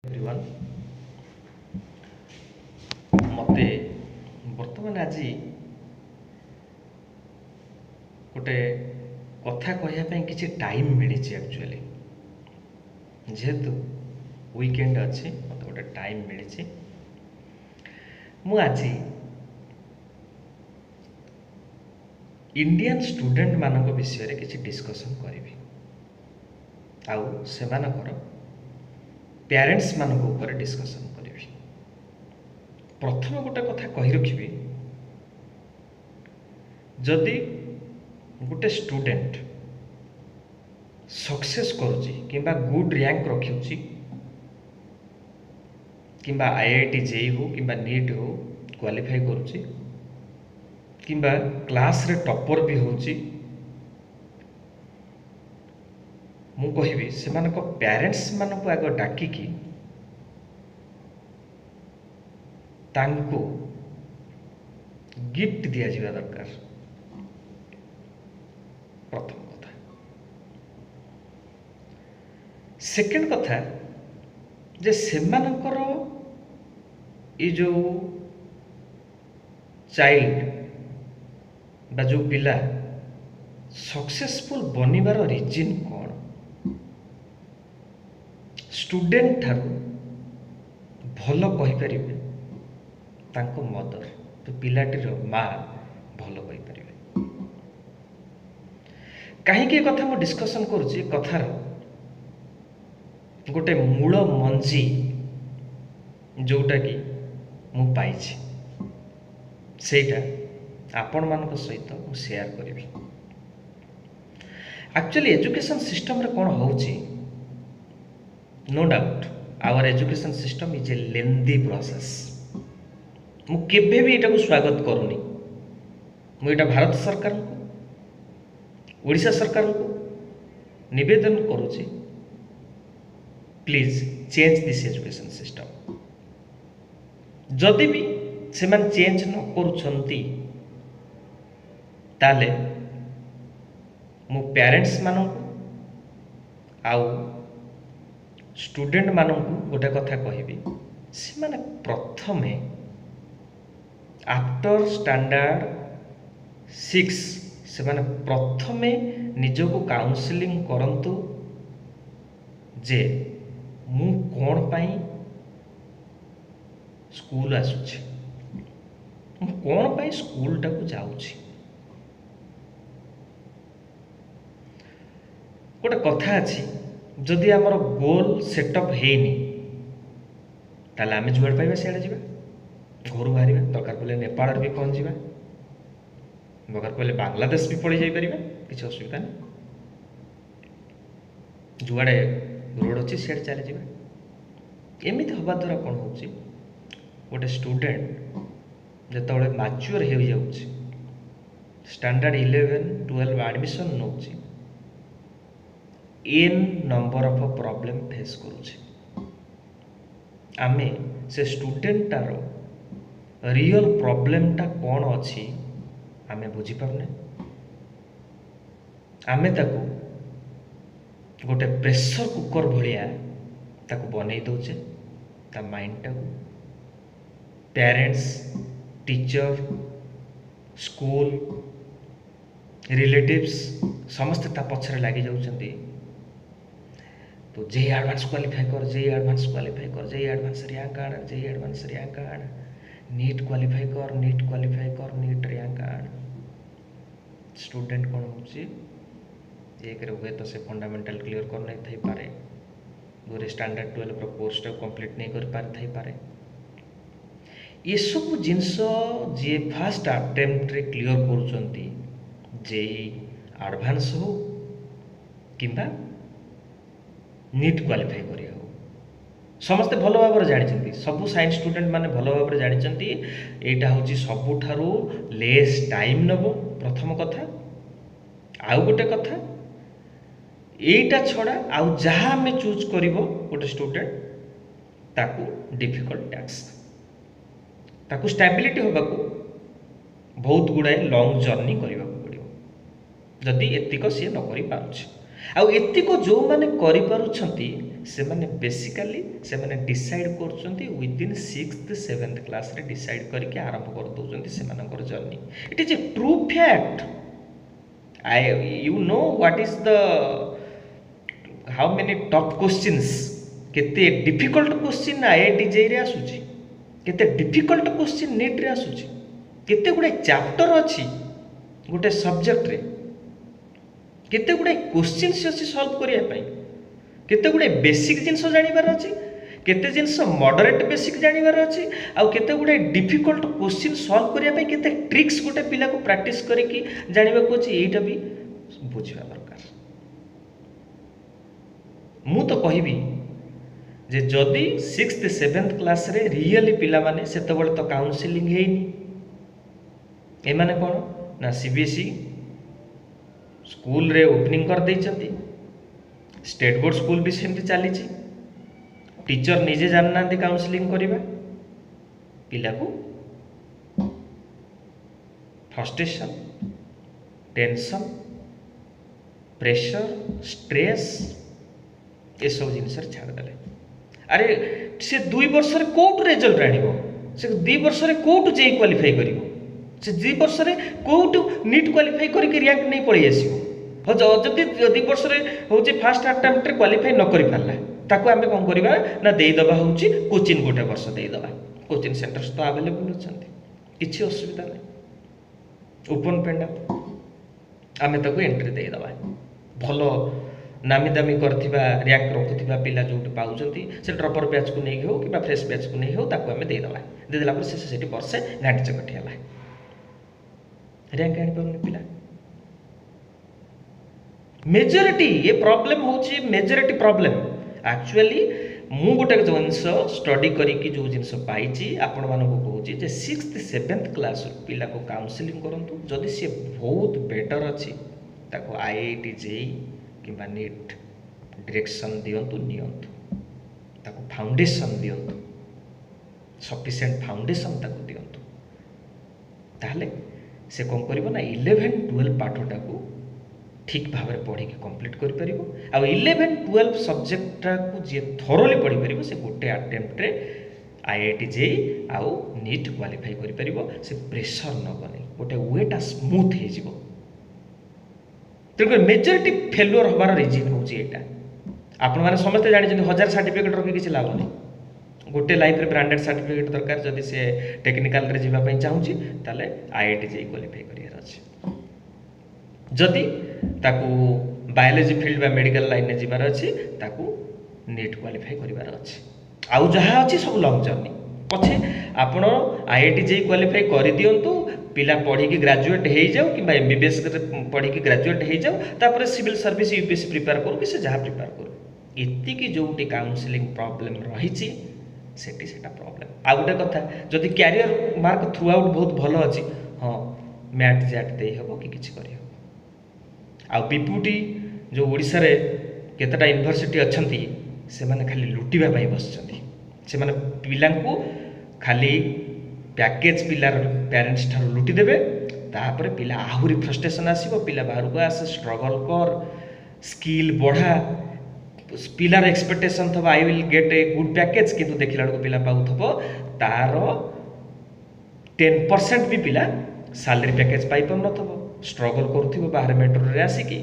Everyone मते वर्तमान आज गोटे कथा कहवाई किसी टाइम मिली एक्चुअली जेहेतु वीकेंड अच्छी मत गोटे टाइम मिली मु आज इंडियन स्टूडेंट मानक विषय किसी डिस्कशन करी आउ से पेरेंट्स मानक ऊपर डिस्कशन करी प्रथम गोटे कथा कही रखी जदि गोटे स्टूडेंट सक्सेस करुच्ची किंबा गुड रैंक रखुच्ची किंबा आईआईटी जेई हो किंबा नीट हो क्वालिफाई करुच्ची किंबा क्लास रे टॉपर भी होची मु कहबी से पेरेंट्स मानक आग डाकिकी तांको गिफ्ट दिया जावा दरकार प्रथम कथा। सेकेंड कथा जे सेमानकर ये जो चाइल्ड बा जो पिला सक्सेसफुल बनिबार रीजन कौन स्टूडेंट ठारू भल कहीपर तांको मदर तो पिलाटीर माँ भल कहीपर कहीं कथा मु डिस्कशन करुच्ची कथार गोटे मूल मंजी जोटा कि मु पाइछि सेटा आपण मान सहित मु शेयर करी। एक्चुअली एजुकेशन सिस्टम रे कौन होउछि no doubt our education system is a lengthy process मु केबे भी एटा को स्वागत करूनी मु एटा भारत सरकार को ओडिशा सरकार को निवेदन करूची please change this education system जदि भी से चेंज न करूछंती ताले मु पेरेंट्स मानक आउ स्टूडेंट मानक गोटे कथा कहबी से माने प्रथमे आफ्टर स्टैंडर्ड 6 से माने प्रथमे निजको काउंसलिंग करंतु जे मु कौन पाई स्कूल आसुछि मु कौन पाई स्कूल टाको जाउछि गोटे कथा अछि जदि आमर गोल सेटअप हेनी ताले आमे जुआड़ पाइबा सियाड़े जीवा घर बाहर दरकार पड़े नेपाल भी पहुँच जावा दरकार पड़े बांग्लादेश भी पड़ी जाई परिबा किसी असुविधा नहीं जुआड़े रोड अच्छी सियाड़े चली जावा एमती हवा द्वारा कौन हो गोटे स्टूडेंट जिते मैच्योर हो जाऊँ स्टैंडर्ड 11 12 एडमिशन नौ n number of problem face करुचे आमे से स्टूडेंटार रियल प्रॉब्लमटा कौन अच्छी आमे बुझी पारने आमे ताको गोटे प्रेशर कुकर भलिया ताको बनै दौचे ता माइंडटा को पेरेंट्स टीचर स्कूल रिलेटिव्स समस्त ता पछरे लागी जाउछंती तो जेई एडवांस क्वालिफाई कर जेई एडवांस क्वालिफाई कर जेई एडवांस रैंक आण जेई एडवांस रैंक आण नीट क्वालिफाई कर नीट रैंक आण स्टूडेंट कौन होची एक रे हुए तो से फंडामेंटल क्लियर कर नहीं थई पारे गोरे स्टैंडर्ड 12 रो कोर्स टा कंप्लीट नहीं कर पार थई पारे ये सब जिंस जे फर्स्ट अटेम्प्ट रे क्लियर करूचंती जेई एडवांस हो किंबा नीट क्वालिफाई करिया हो समस्ते भल भाव जानी सबू साइंस स्टूडेंट माने भल भाव जानी एटा हूँ सबुठारू लेस टाइम नब प्रथम कथा आउ गोटे कथा एटा छड़ा आउ जहाँ आम चूज कर गोटे स्टूडेंट ताकू डिफिकल्ट टास्क ताकू स्टेबिलिटी होबाकू बहुत गुड़ाए लॉन्ग जर्नी करने पड़ो जदि एतिक सी न कर पारुछ आउ एतिक जो माने करि पारुछंती से माने बेसिकली से माने डिसाइड करछंती within 6th 7th class रे डिसाइड करके आरंभ कर दउछंती से मानकर जर्नी। It is a true fact. You know what is the how many tough questions, केते डिफिकल्ट क्वेश्चन आईआईटी जेई रे आसुची, केते डिफिकल्ट क्वेश्चन नीट रे आसुची, केते गुडे चैप्टर अछि गोटे सब्जेक्ट रे, केते गुडे क्वेश्चंस अछि सॉल्व करिया पई, केते गुडे बेसिक जिंस जानिबार अछि, केते जिंस मॉडरेट बेसिक जानिबार अछि, आ केते गुडे डिफिकल्ट क्वेश्चन सॉल्व करिया पई केते ट्रिक्स गोटे पिला को प्रैक्टिस करिकि जानिबा को अछि, एटा भी बुझिबा दरकार। मु तो कहिबी जे जदि 6th 7th क्लास रे रियली पिला माने सेतबेले तो काउंसलिंग हेइनी, ए माने कोन ना सीबीएसई स्कूल रे ओपनिंग कर देइछंती, स्टेट बोर्ड स्कूल भी सेमती चली, टीचर निजे जानना काउंसलिंग करवा पिला को फ्रस्ट्रेशन, टेंशन, प्रेशर, स्ट्रेस ये सब जिनस छाड़देले। अरे से 2 वर्ष रे कोट रिजल्ट आनिबो, से 2 वर्ष रे कोट जेई क्वालिफाई करिवो, से 2 वर्ष रे कोट नीट क्वालिफाई करके रैंक नहीं पळी आसीबो। हो जदि 2 वर्ष रे होची फर्स्ट अटेम्प्ट रे क्वालिफाई न करि पारला ताको आमे कोन करबा ना देई दबा होची कोचिंग गोटे वर्ष देई दबा। कोचिंग सेंटर्स तो अवेलेबल अछंती, किछि असुविधा नै, ओपन पेंडा आमे ताको एंट्री देई दबा। भलो नामी दामी करथिबा रैंक रखुथिबा पिला जोट पाउचंती से ड्रॉपर बैच को नै हो कि फ्रेश बैच को नै हो ताको आमे देई दबा। दे देला पर से सेठी वर्षे घाटी चकटी हला रैंक आनि पाउनी पिला। मेजॉरिटी ये प्रॉब्लम होची, मेजॉरिटी प्रॉब्लम एक्चुअली मु गोटे जिनस स्टडी करी जो जिनस पाई आपण मानक कहूँ जे 6th 7th क्लास पिला को काउंसलिंग करंतु, जदि सी बहुत बेटर अच्छी ताको आईआईटी जेई किंबा नीट डायरेक्शन दियंतु, नियंतु ताको फाउंडेशन दियंतु, सफिशिएंट फाउंडेशन ताको दियंतु, ताहले से कौन करिवो ना 11 12 पाठटा को ठीक भाव में पढ़ी कंप्लीट कर परिबो। आ 11 12 सब्जेक्ट को जे थोरली पढ़ी परिबो से गोटे अटेम्प्ट रे आईआईटी जेई आउ नीट क्वालिफाई कर परिबो, से प्रेशर न बने गोटे वेटा स्मूथ हे जिवो। तेणुकर मेजॉरिटी फेल्युअर होबार रीजन होची एटा। आपण माने समस्त जानि जदि 1000 सर्टिफिकेट रखि किछि लाभ नै, गोटे लाइफ रे ब्रांडेड सर्टिफिकेट दरकार। जदि से टेक्निकल रे जिबा पई चाहूची ताले आईआईटी जेई क्वालिफाई करियार अछि। जदि ताकू बायोलॉजी फील्ड बा मेडिकल लाइन में जीवार अच्छी ताकू नीट क्वालिफाई करिवार अच्छी। आउ जहाँ अच्छी सब लॉन्ग जर्नी पछे आपण आईआईटी जेई क्वालिफाई कर दियंतु, पिला पढ़ी की ग्रेजुएट हो जाऊ कि एमबीबीएस पढ़ी की ग्रेजुएट हो जाऊ, तापर सिविल सर्विस यूपीएससी प्रिपेयर करू कि से जहाँ प्रिपेयर करू, एतिकी जोटी काउंसलिंग प्रॉब्लम रही सेटी सेटा प्रॉब्लम। आ गोटे कथा जदि कैरियर मार्क थ्रू आउट बहुत भलो अच्छी, हाँ मैट जैट दे हबो कि किछि करि आ बीपूटी जो ओडिशा रे केतटा यूनिवर्सिटी अच्छंती से माने खाली लुटिबा पई बसचंती, से माने पिला को खाली पैकेज पिलार पेरेंट्स ठार लुटि देबे, तापर पिला आहुरी फ्रस्ट्रेशन आसीबो, पिला बाहर को आसे स्ट्रगल कर स्किल बढ़ा, पिलार एक्सपेक्टेशन थबो I will get a good package, किंतु देखिला को पिला पाउथबो तार 10% भी पिला सैलरी पैकेज पाई पर नथबो, स्ट्रगल करुथिबो बाहर मेट्रो रे आसी कि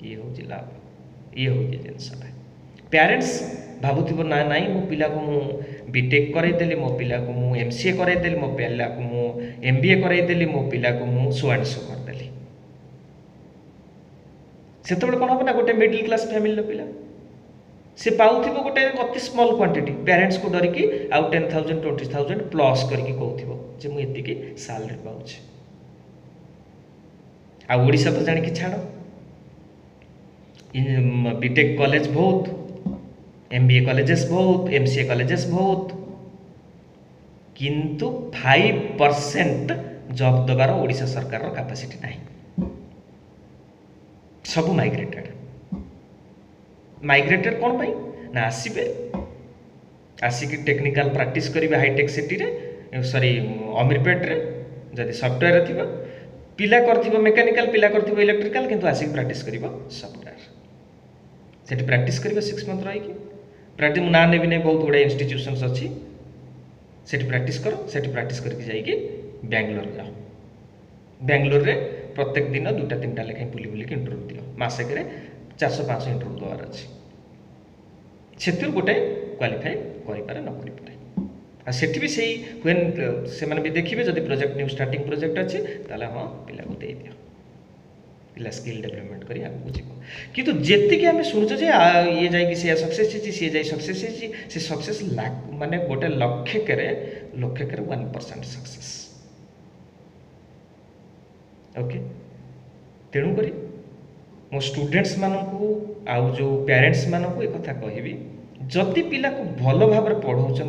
ये हो लाभ, ये हो जिनसटा। पेरेंट्स भाबुथिबो ना नाई मो पिला को मु बीटेक कराई देली, मो पिला को मु एमसीए कराई देली, मो पिला को मु एमबीए कराई देली, मो पिला को मु सो एंड सो कर देली। सेतबेले कोन हो ना गोटे मिडिल क्लास फैमिली पिला से पाउथिबो गोटे अति स्मॉल क्वांटिटी, पेरेंट्स को डर की आउ 10,000 20,000 प्लस करके कहथिबो जे मु एतिकी सैलरी पाउछि। आ ओडिशा तो जानि कि छाड़, बीटेक कॉलेज बहुत, एमबीए कॉलेजेस बहुत, एमसीए कॉलेजेस बहुत, किंतु 5% जॉब दबार ओडिशा सरकार कैपेसिटी नाही, सब माइग्रेटेड। माइग्रेटेड कौन पाई ना आसीबे, आसिक टेक्निकल प्रैक्टिस करिवे हाईटेक सिटी रे, सॉरी अमीरपेट रे जदि सॉफ्टवेयर थिबा, पिला करथिबो मेकानिकल, पिला करथिबो इलेक्ट्रिकल, किंतु आसिक प्रैक्टिस करिवो सॉफ्टवेयर। सेठी प्रैक्टिस करिवे 6 मंथ रही प्रैक्टिस ना नेबी नहीं बहुत गुड़ा इंस्टीट्यूशंस अच्छी सेठी प्रैक्टिस करो सेठी प्रैक्टिस करके जाइए बैंगलोर जाओ बैंगलोर रे प्रत्येक दिन 2-3टा लेखाएं बुली बुलिक इंटरव्यू दियो मासक 400-500 इंटरव्यू देवार अच्छी से गोटे क्वालिफाई करें न करें आ सेठी भी सही व्हेन से माने भी देखिए जब प्रोजेक्ट न्यू स्टार्टिंग प्रोजेक्ट अच्छे ताला हाँ पिला को दे दियो पिला स्किल डेवलपमेंट करी आगू जीव किंतु जेतिक आम शुणुचे जे ये जाइए सी सक्सेस होती सी जाए सक्सेस होती से सक्सेस माने गोटे लक्षक 1% सक्सेस ओके तेणुक मो स्टूडेंट्स मानू आउ जो पेरेंट्स मानू एक कथा कहबी जदि पिला को भल भाव पढ़ाऊँच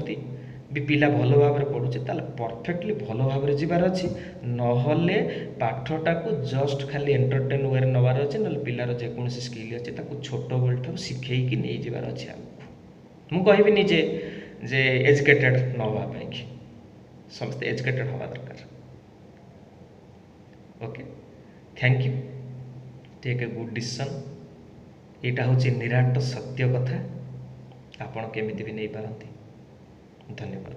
भी पिला भल भाव पढ़ुचे ताले परफेक्टली भल भाव जीवार अच्छी नहले पाठटा को जस्ट खाली एंटरटेन वे नबार अच्छे ना पिलार जेकोसी स्किल अच्छे छोट बेल ठार शिखेकी नहीं जीवार अच्छे आगे मुझे निजे जे एजुकेटेड नापी कि समस्ते एजुकेटेड हवा दरकार okay thank you take a good decision यहाँ हूँ निराट सत्य कथा आपण केमिति भी नहीं पारती धन्यवाद।